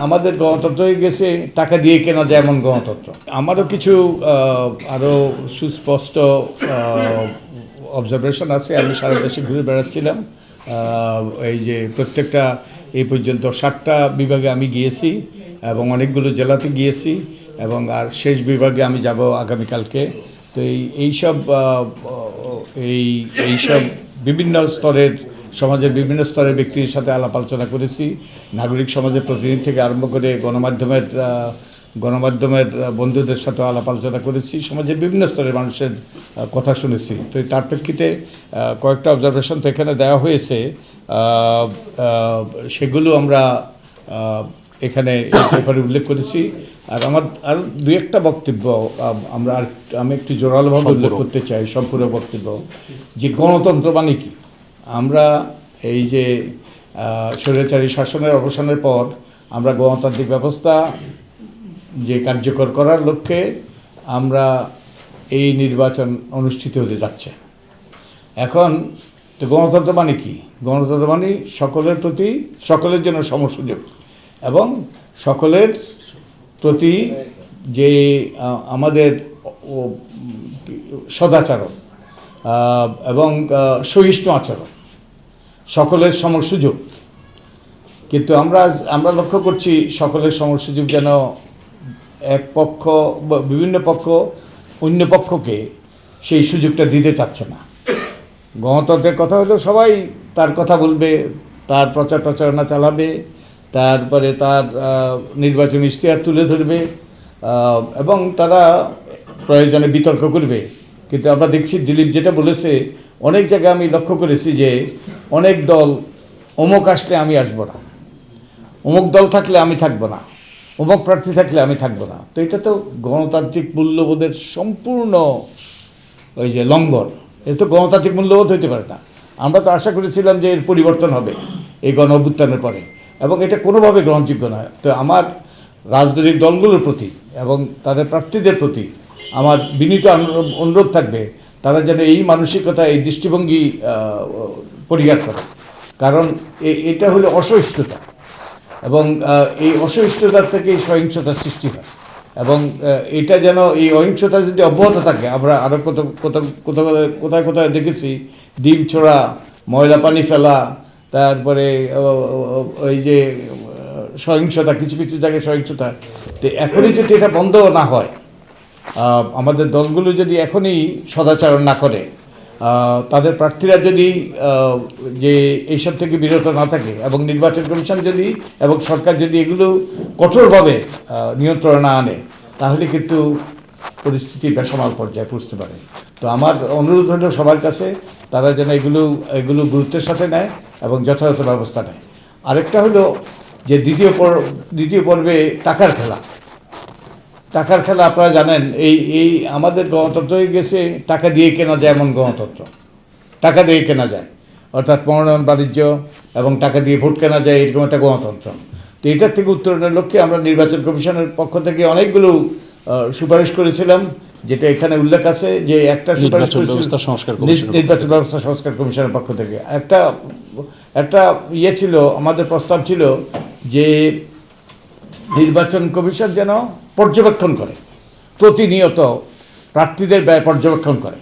আমাদের গণতন্ত্র হয়ে গেছে টাকা দিয়ে কেনা যায় এমন গণতন্ত্র। আমারও কিছু আরও সুস্পষ্ট অবজারভেশন আছে। আমি সারা দেশে ঘুরে বেড়াচ্ছিলাম। এই যে প্রত্যেকটা এই পর্যন্ত 7টা বিভাগে আমি গিয়েছি এবং অনেকগুলো জেলাতে গিয়েছি এবং আর শেষ বিভাগে আমি যাব আগামীকালকে। তো এইসব বিভিন্ন স্তরের সমাজের বিভিন্ন স্তরের ব্যক্তির সাথে আলাপ আলোচনা করেছি। নাগরিক সমাজের প্রতিনিধি থেকে আরম্ভ করে গণমাধ্যমের বন্ধুদের সাথে আলাপ আলোচনা করেছি। সমাজের বিভিন্ন স্তরের মানুষের কথা শুনেছি। তো তার প্রেক্ষিতে কয়েকটা অবজারভেশন তো এখানে দেওয়া হয়েছে, সেগুলো আমরা এখানে পেপারে উল্লেখ করেছি। আর আমার আর দু একটা বক্তব্য আমি একটু জোরালোভাবে উল্লেখ করতে চাই। সম্পূর্ণ বক্তব্য যে গণতন্ত্র মানে কি। আমরা এই যে স্বৈরাচারী শাসনের অবসানের পর আমরা গণতান্ত্রিক ব্যবস্থা যে কার্যকর করার লক্ষ্যে আমরা এই নির্বাচন অনুষ্ঠিত হতে যাচ্ছে। এখন তো গণতন্ত্র মানে কি? গণতন্ত্র মানে সকলের জন্য সমসুযোগ এবং সকলের প্রতি যে আমাদের সদাচরণ এবং সহিষ্ণু আচরণ, সকলের সমসুযোগ। কিন্তু আমরা লক্ষ্য করছি সকলের সমসুযোগ যেন এক পক্ষ বিভিন্ন পক্ষ অন্য পক্ষকে সেই সুযোগটা দিতে চাচ্ছে না। গণতন্ত্রের কথা হলো সবাই তার কথা বলবে, তার প্রচার প্রচারণা চালাবে, তারপরে তার নির্বাচনী ইশতেহার তুলে ধরবে এবং তারা প্রয়োজনে বিতর্ক করবে। কিন্তু আমরা দেখছি দিলীপ যেটা বলেছে, অনেক জায়গায় আমি লক্ষ্য করেছি যে অনেক দল অমুক আসলে আমি আসবো না, অমুক দল থাকলে আমি থাকবো না, অমুক প্রার্থী থাকলে আমি থাকবো না। তো এটা তো গণতান্ত্রিক মূল্যবোধের সম্পূর্ণ ওই যে লঙ্ঘন। এটা তো গণতান্ত্রিক মূল্যবোধ হইতে পারে না। আমরা তো আশা করেছিলাম যে এর পরিবর্তন হবে এই গণ অভ্যুত্থানের পরে, এবং এটা কোনোভাবে গ্রহণযোগ্য নয়। তো আমার রাজনৈতিক দলগুলোর প্রতি এবং তাদের প্রার্থীদের প্রতি আমার বিনীত অনুরোধ থাকবে, তারা যেন এই মানসিকতা, এই দৃষ্টিভঙ্গি পরিহার করে। কারণ এটা হলো অসহিষ্ণুতা এবং এই অসহিষ্ণুতার থেকে সহিংসতার সৃষ্টি হয়। এবং এটা যেন এই অহিংসতা যদি অব্যাহত থাকে, আমরা আরও কোথায় কোথায় দেখেছি ডিম ছোড়া, ময়লা পানি ফেলা, তারপরে ওই যে সহিংসতা, কিছু কিছু জায়গায় সহিংসতা। তো এখনই যদি এটা বন্ধ না হয়, আমাদের দলগুলো যদি এখনই সদাচরণ না করে, তাদের প্রার্থীরা যদি যে এইসব থেকে বিরত না থাকে এবং নির্বাচন কমিশন যদি এবং সরকার যদি এগুলো কঠোরভাবে নিয়ন্ত্রণে না আনে, তাহলে কিন্তু পরিস্থিতি বেসামাল পর্যায়ে পৌঁছতে পারে। তো আমার অনুরোধ হলো সবার কাছে, তারা যেন এগুলো গুরুত্বের সাথে নেয় এবং যথাযথ ব্যবস্থা নেয়। আরেকটা হলো যে দ্বিতীয় পর্বে টাকার খেলা। আপনারা জানেন, এই আমাদের গণতন্ত্র হয়ে গেছে টাকা দিয়ে কেনা যায় এমন গণতন্ত্র। টাকা দিয়ে কেনা যায়, অর্থাৎ মনোনয়ন বাণিজ্য এবং টাকা দিয়ে ভোট কেনা যায়, এরকম একটা গণতন্ত্র। তো এটার থেকে উত্তরণের লক্ষ্যে আমরা নির্বাচন কমিশনের পক্ষ থেকে অনেকগুলো সুপারিশ করেছিলাম, যেটা এখানে উল্লেখ আছে যে একটা সুপারিশ নির্বাচন ব্যবস্থা সংস্কার কমিশনের পক্ষ থেকে একটা ছিল, আমাদের প্রস্তাব ছিল যে নির্বাচন কমিশন যেন পর্যবেক্ষণ করে, প্রতিনিয়ত প্রার্থীদের ব্যয় পর্যবেক্ষণ করে।